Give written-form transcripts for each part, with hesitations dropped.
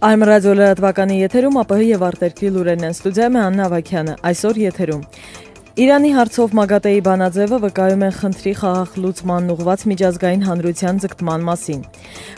Այմ ռադիոլրատվականի եթերում ԱՊՀ եւ արտերկրի լուրերն են, ստուդիայում է Աննա Ավագյանը, այսօր եթերում։ Իրանի հարցով ՄԱԳԱՏԵ-ի բանաձևը վկայում է խնդրի խաղաղ լուծմանն ուղղված միջազգային հանրության ձգտման մասին։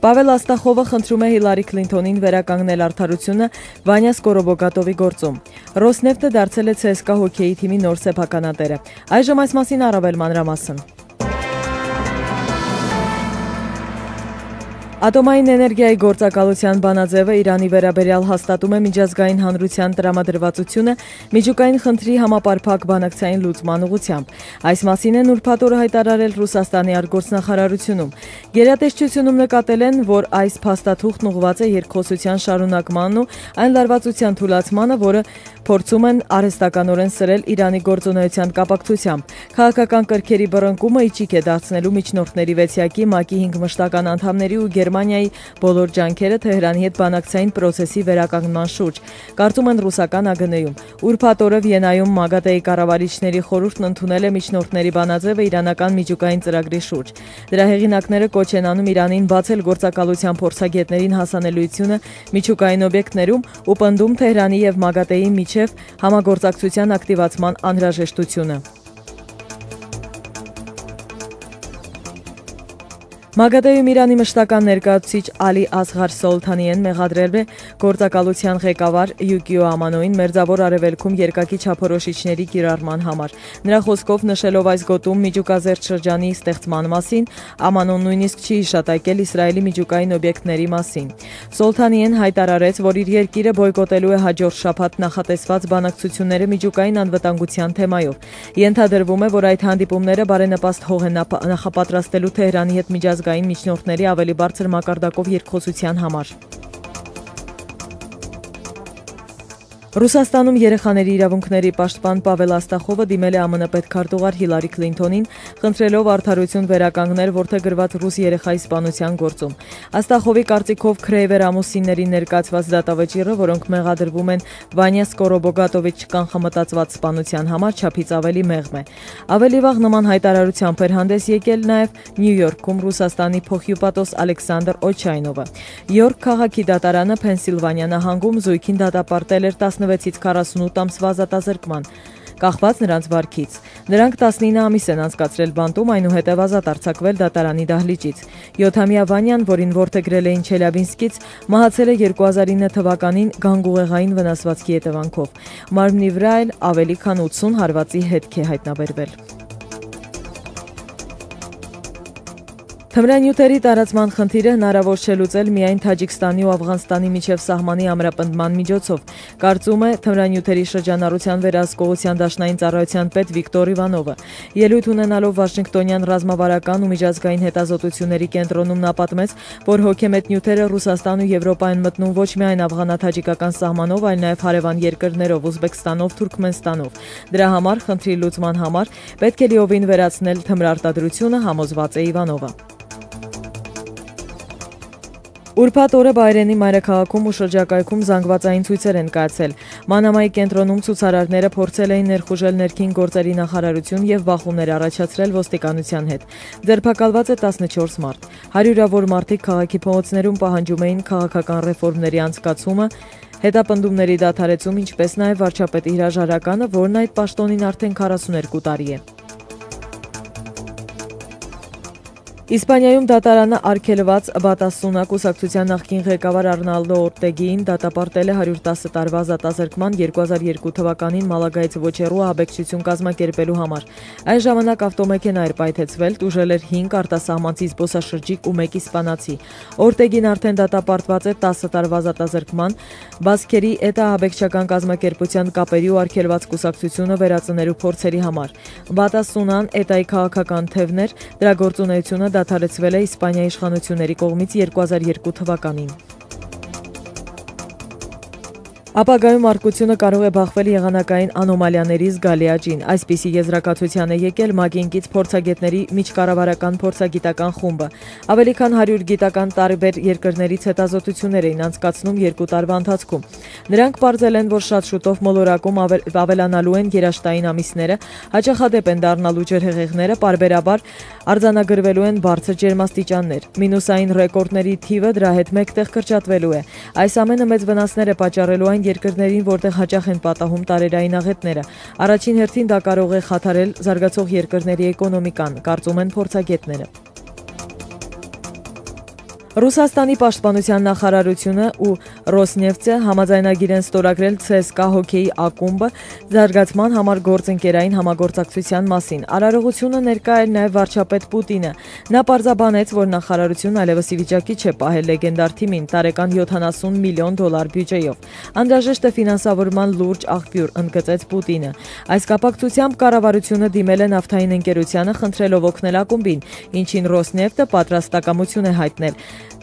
Պավել Աստախովը խնդրում է Հիլարի Քլինթոնին վերականգնել արդարությունը Վանյա Սկորոբոգատովի գործում։ Ռոսնեֆտը դարձել է ՑՍԿԱ հոկեյի թիմի նոր սեփականատերը։ Այժմ այս մասին առավել մանրամասն։ Ատոմային էներգիայի գործակալության բանաձևը Իրանի վերաբերյալ հաստատում է միջազգային հանրության տրամադրվածությունը միջուկային խնդրի համապարփակ բանակցային լուծման ուղղությամբ։ Այս մասին են ուրբաթ օրը հայտարարել Ռուսաստանի արտգործնախարարությունում։ Գերատեսչությունում նկատել են, որ այս փաստաթուղթն ուղղված է երկխոսության շարունակմանն ու այն լարվածության թուլացմանը, որը փորձում են արհեստականորեն սրել Իրանի գործունեության կապակցությամբ։ Քաղաքական կրքերի բռնկումը իջիկ է դարձնելու միջնորդների վեցյակի ՄԱԿ-ի 5 մշտական անդամների ու Գերմանիայի բոլոր ջանքերը Թեհրանի հետ բանակցային պրոցեսի վերականգնման շուրջ, կարծում են ռուսական ԱԳՆ-ում։ Ուրբաթ օրը Վիեննայում ՄԱԳԱՏԵ-ի կառավարիչների խորհուրդն ընդունել է միջնորդների բանաձևը իրանական միջուկային ծրագրի շուրջ։ Դրա հեղինակները կոչ են անում Իրանին բացել գործակալության փորձագետներին հասանելիությունը միջուկային օբյեկտներում ու պնդում Թեհրանի եւ ՄԱԳԱՏԵ-ի միջև համագործակցության ակտիվացման անհրաժեշտությունը։ ՄԱԳԱՏԵ-ում Իրանի մշտական ներկայացուցիչ Ալի Ասղար Սոլթանիեն մեղադրել է գործակալության ղեկավար Յուկիո Ամանոին Մերձավոր Արևելքում երկակի չափորոշիչների կիրառման համար։ Նրա խոսքով նշելով այս գոտում միջուկազերծ շրջանի ստեղծման մասին, Ամանոն նույնիսկ չի հիշատակել Իսրայելի միջուկային օբյեկտների մասին։ Սոլթանիեն հայտարարեց, որ իր երկիրը բոյկոտելու է հաջորդ շաբաթ նախատեսված բանակցությունները միջուկային անվտանգության թեմայով։ Ենթադրվում է, որ այդ հանդիպումները բարենպաստ հող են նախապատրաստելու Թեհրանի հետ միջազգային միջնորդների ավելի բարձր մակարդակով երկխոսության համար։ Ռուսաստանում երեխաների իրավունքների պաշտպան Պավել Աստախովը դիմել է ԱՄՆ պետքարտուղար Հիլարի Քլինթոնին, խնդրելով արդարություն վերականգնել որդեգրված ռուս երեխայի սպանության գործում։ Աստախովի կարծիքով Քրեյվեր ամուսինների ներկայացված դատավճիռը, որոնք մեղադրվում են Վանյա Սկորոբոգատովի չկանխամտածված սպանության համար, չափից ավելի մեղմ է։ Ավելի վաղ նման հայտարարությամբ էր հանդես եկել նաև Նյու Յորքում Ռուսաստանի փոխհյուպատոս Ալեքսանդր Օչայնովը։ Յորք քաղաքի դատարանը Փենսիլվանիա նահանգում զույգին դատապարտել էր 16-ից 48 ամսվա ազատազրկման, կախված նրանց վարքից։ Նրանք 19 ամիս են անցկացրել բանտում, այնուհետև ազատ արձակվել դատարանի դահլիճից։ 7-ամյա Վանյան, որին որդեգրել էին Չելյաբինսկից, մահացել է 2009 թվականին գանգուղեղային վնասվածքի հետևանքով։ Մարմնի վրա էլ ավելի քան 80 հարվածի հետք է հայտնաբերվել։ Թմրանյութերի տարածման խնդիրը հնարավոր չէ լուծել միայն Թաջիկստանի ու Աֆղանստանի միջև սահմանի ամրապնդման միջոցով, կարծում է թմրանյութերի շրջանառության վերահսկողության դաշնային ծառայության պետ Վիկտոր Իվանովը։ Ելույթ ունենալով Վաշինգտոնյան ռազմավարական ու միջազգային հետազոտությունների կենտրոնում նա պատմեց, որ հոգեմետ նյութերը Ռուսաստան ու Եվրոպա են մտնում ոչ միայն աֆղանա-թաջիկական սահմանով, այլ նաև հարևան երկրներով՝ Ուզբեկստանով, Թուրքմենստանով։ Դրա համար խնդրի լուծման համար պետք է լիովին վերացնել թմրարտադրությունը, համոզված է Իվանովը։ Ուրբաթ օրը Բայրենի մայրաքաղաքում ու շրջակայքում զանգվածային ցույցեր են կայացել։ Մանամայի կենտրոնում ցուցարարները փորձել էին ներխուժել ներքին գործերի նախարարություն եւ բախումներ առաջացրել ոստիկանության հետ։ Ձերբակալված է 14 մարդ։ Հարյուրավոր մարդիկ քաղաքի փողոցներում պահանջում էին քաղաքական ռեֆորմների անցկացումը, հետապնդումների դադարեցում, ինչպես նաեւ վարչապետի հրաժարականը, որն այդ պաշտոնին արդեն 42 տարի է։ Իսպանիայում դատարանը արգելված Բատասունա կուսակցության նախկին ղեկավար Արնալդո Օրտեգիին դատապարտել է 110 տարվա ազատազրկման 2002 թվականին Մալագայից ոչեռու ահաբեկչություն կազմակերպելու համար։ Այն ժամանակ ավտոմեքենա էր պայթեցվել, տուժել էր 5 արտասահմանցի զբոսաշրջիկ ու 1 իսպանացի։ Օրտեգին արդեն դատապարտված է 10 տարվա ազատազրկման, Բասկերի էտա ահաբեկչական կազմակերպության կապերի ու արգելված կուսակցությունը վերածնելու փորձերի համար։ Բատասունան էտայի քաղաքական թևն էր, դրա գործունեությունը դադարեցվել է Իսպանիայի իշխանությունների կողմից 2002 թվականին։ Ապագայում արկությունը կարող է բախվել եղանակային անոմալիաների զգալի աճին։ Այսպիսի եզրակացության է եկել ՄԱԳ-ինքից փորձագետների միջկառավարական փորձագիտական խումբը։ Ավելի քան 100 գիտական տարբեր երկրներից հետազոտություններ էին անցկացնում 2 տարվա ընթացքում։ Նրանք պարզել են, որ շատ շուտով մոլորակում ավելանալու են երաշտային ամիսները, հաճախադեպ են դառնալու ջրհեղեղները, պարբերաբար արձանագրվելու են բարձր ջերմաստիճաններ։ Մինուսային ռեկորդների թիվը դրա հետ մեկտեղ կրճատվելու է։ Այս ամենը մեծ վնասներ է պատճառելու այն երկրներին, որտեղ հաճախ են պատահում տարերային աղետները։ Առաջին հերթին դա կարող է խաթարել զարգացող երկրների էկոնոմիկան, կարծում են փորձագետները։ Ռուսաստանի պաշտպանության նախարարությունը ու Ռոսնեֆտը համաձայնագիր են ստորագրել ՑՍԿԱ հոկեյի ակումբը զարգացման համար գործընկերային համագործակցության մասին։ Արարողությունը ներկա էր նաև վարչապետ Պուտինը։ Նա պարզաբանեց, որ նախարարությունն այլևս ի վիճակի չէ պահել լեգենդար թիմին տարեկան $70 միլիոն բյուջեով։ Անհրաժեշտ է ֆինանսավորման լուրջ աղբյուր, ընդգծեց Պուտինը։ Այս կապակցությամբ կառավարությունը դիմել է նավթային ընկերությանը խնդրելով օգնել ակումբին, ինչին Ռոսնեֆտը պատրաստակամություն է հայտնել։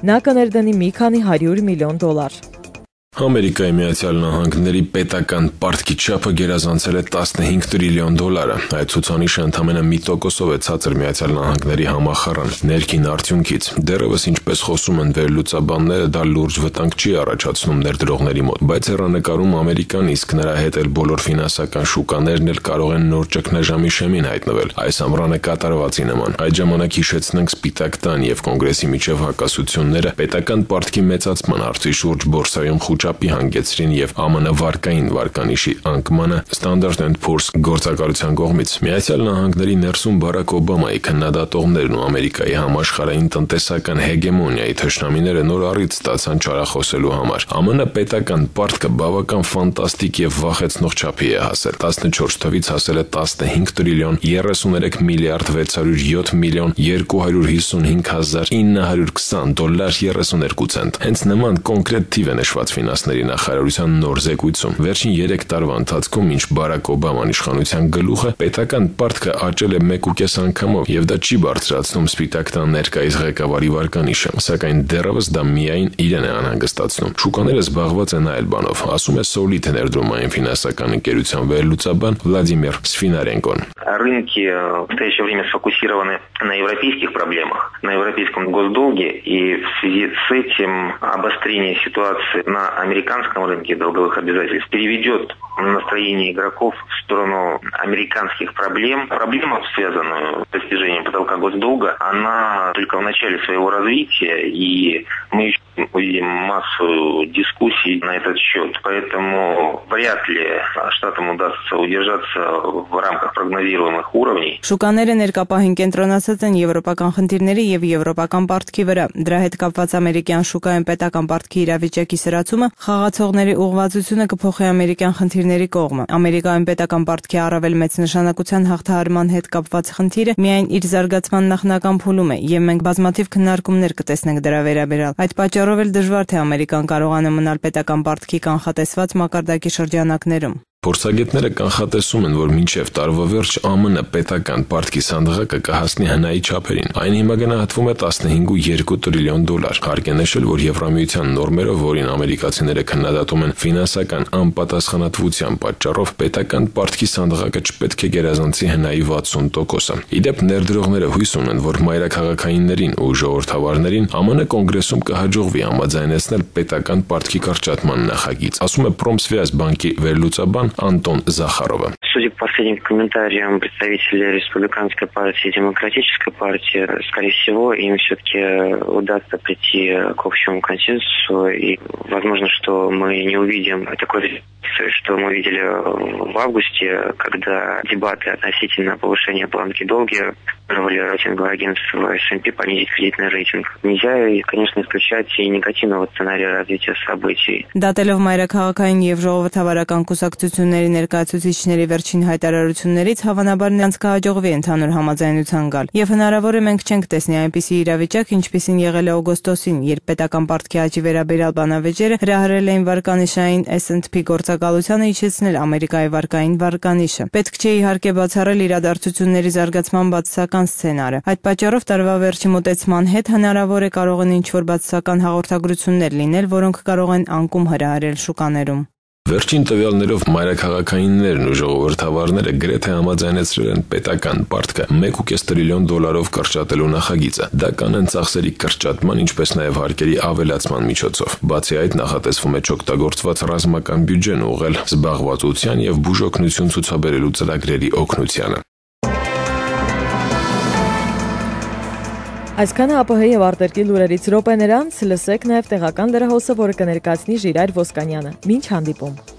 Նա կներդնի մի քանի $100 միլիոն։ Ամերիկայի Միացյալ Նահանգների պետական պարտքի չափը գերազանցել է $15 տրիլիոն։ Այդ ցուցանիշը ընդամենը 1%-ով է ցածր Միացյալ Նահանգների համախառն ներքին արդյունքից։ Դեռևս ինչպես խոսում են վերլուծաբանները, դա լուրջ վտանգ չի առաջացնում ներդրողների մոտ, բայց հեռանկարում Ամերիկան, իսկ նրա հետ էլ բոլոր ֆինանսական շուկաներն էլ կարող են նոր ճգնաժամի շեմին հայտնվել։ Այս ամռանը կատարվածի նման։ Այդ ժամանակ հիշեցնենք Սպիտակ տան եւ Կոնգրեսի միջև հակասությունները պետական պարտքի մեծացման հարցի շուրջ բորսայում չափի հանգեցրին եւ ԱՄՆ վարկային վարկանիշի անկմանը Standard & Poor's գործակալության կողմից։ Միացյալ Նահանգների ներսում Բարակ Օբամայի քննադատողներն ու Ամերիկայի համաշխարհային տնտեսական հեգեմոնիայի թշնամիները նոր առիթ ստացան չարախոսելու համար։ ԱՄՆ պետական պարտքը բավական ֆանտաստիկ եւ վախեցնող չափի է հասել։ 14 թվից հասել է $15 տրիլիոն 33 միլիարդ 607 միլիոն 255 հազար 920 դոլար 32 ցենտ։ Հենց նման կոնկրետ թիվ է նշված ֆինանսների նախարարության նոր զեկույցում։ Վերջին 3 տարվա ընթացքում, ինչ Բարակ Օբաման իշխանության գլուխը, պետական պարտքը աճել է 1.5 անգամով, եւ դա չի բարձրացնում Սպիտակ տան ներկայիս ղեկավարի վարկանիշը, սակայն դեռևս դա միայն իրեն է անհանգստացնում։ Շուկաները զբաղված են այլ բանով, ասում է Solid ներդրումային ֆինանսական ընկերության վերլուծաբան Վլադիմիր Սֆինարենկոն։ Рынки в настоящее время сфокусированы на европейских проблемах, на европейском госдолге, и в связи с этим обострение ситуации на американском рынке долговых обязательств переведет настроение игроков в сторону американских проблем. Проблема, связанная с достижением потолка госдолга, она только в начале своего развития, и мы еще увидим массу дискуссий на этот счет. Поэтому вряд ли штатам удастся удержаться в рамках прогнозируемых уровней. Շուկաները ներկապահին կենտրոնացած են եվրոպական խնդիրների եւ եվրոպական պարտքի վրա։ Դրա հետ կապված ամերիկյան շուկայում պետական պարտքի իրավիճակի սրացումը խաղացողների ուղղվածությունը կփոխի ամերիկյան խնդիրների կողմը։ Ամերիկայում պետական պարտքի առավել մեծ նշանակության հաղթահարման հետ կապված խնդիրը միայն իր զարգացման նախնական փուլում է, եւ մենք բազմաթիվ քննարկումներ կտեսնենք դրա վերաբերյալ։ Այդ պատճառով էլ դժվար թե Ամերիկան կարողանա մնալ պետական պարտքի կանխատեսված մակարդակի շրջանակներում։ Փորձագետները կանխատեսում են, որ մինչև տարվա վերջ ԱՄՆ պետական պարտքի սանդղակը կհասնի հնայի չափերին։ Այն հիմա գնահատվում է $15.2 տրիլիոն։ Հարկ է նշել, որ Եվրամիության նորմերով, որին ամերիկացիները քննադատում են ֆինանսական անպատասխանատվության պատճառով, պետական պարտքի սանդղակը չպետք է գերազանցի հնայի 60%-ը։ Իդեպ ներդրողները հույս ունեն, որ մայրաքաղաքայիններին ու ժողովրդավարներին ԱՄՆ կոնգրեսում կհաջողվի համաձայնեցնել պետական պարտքի կրճատման նախագիծ, ասում է Պրոմսվիազ բանկի վերլուծաբան Антон Захарова. Судя по последним комментариям представителей Республиканской партии и Демократической партии, скорее всего, им все-таки удастся прийти к общему консенсусу. И возможно, что мы не увидим такой, что мы видели в августе, когда дебаты относительно повышения планки долга позволили рейтинговое агентство S&P понизить кредитный рейтинг. Нельзя, конечно, исключать и негативного сценария развития событий. Դատելով մայրաքաղաքային եւ ժողովրդավարական կուսակցությունների ներկայացուցիչների վերջին հայտարարություններից հավանաբար նրանց կհաջողվի ընդհանուր համաձայնության գալ։ Եվ հնարավոր է մենք չենք տեսնի այնպիսի իրավիճակ, ինչպիսին եղել է օգոստոսին, երբ պետական պարտքի աճի վերաբերյալ բանավեճերը հրահրել էին վարկանիշային S&P գործակալությանը իջեցնել Ամերիկայի վարկային վարկանիշը։ Պետք չէ իհարկե բացառել իրադարձությունների զարգացման բացասական սցենարը։ Այդ պատճառով տարվա վերջի մոտեցման հետ հնարավոր է կարող են ինչ-որ բացասական հաղորդագրություններ լինել, որոնք կարող են անկում հրահրել շուկաներում։ Վերջին տվյալներով մայրաքաղաքայիններն ու ժողովրդավարները գրեթե համաձայնեցրել են պետական պարտքը $1.5 տրիլիոն կրճատելու նախագիծը։ Դա կանեն ծախսերի կրճատման, ինչպես նաև հարկերի ավելացման միջոցով։ Բացի այդ, նախատեսվում է չօգտագործված ռազմական բյուջեն ուղղել զբաղվածության եւ բուժօգնություն ցուցաբերելու ծրագրերի օգնությանը։ Այսքանը ԱՊՀ եւ արտերկիր լուրերից րոպեներ անց լսեք նաև տեղական լրահոսը, որը կներկայացնի Ժիրայր Ոսկանյանը։ Մինչ հանդիպում։